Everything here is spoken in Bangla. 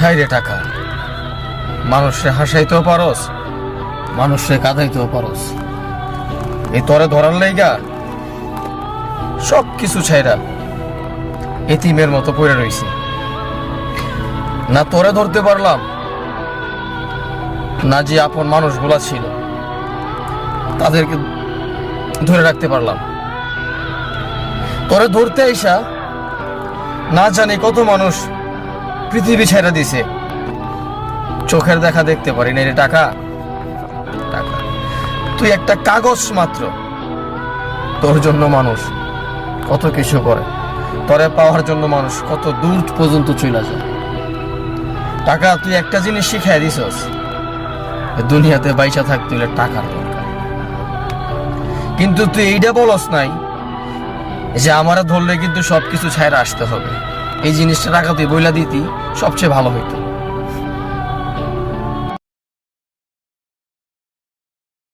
হাই রে টাকা, মানুষে হাসাইতেও পারস, মানুষে কাঁদাইতেও পারস। এই তরে ধরার লাইগা সব কিছু ছাইরা এতিমের মতো পড়ে রইছি। না তোরে ধরতে পারলাম, না যে আপন মানুষগুলা ছিল তাদেরকে ধরে রাখতে পারলাম। তোরে ধরতে আইসা না জানি কত মানুষ পৃথিবী ছেড়ে দিছে। চোখের দেখা দেখতে পারি না রে টাকা। টাকা তুই একটা কাগজ মাত্র, তোর জন্য মানুষ কত কিছু করে, তোরে পাওয়ার জন্য মানুষ কত দূর পর্যন্ত চলে যায়। টাকা তুই একটা জিনিস শিখাই দিছস, দুনিয়াতে বাইচা থাকতে হলে টাকার দরকার। কিন্তু তুই এইটা বলস নাই যে আমারে ধরলে কিন্তু সবকিছু ছাইরা আসতে হবে। এই জিনিসটা টাকা তুই বইলা দিতি সবচেয়ে ভালো হইতো।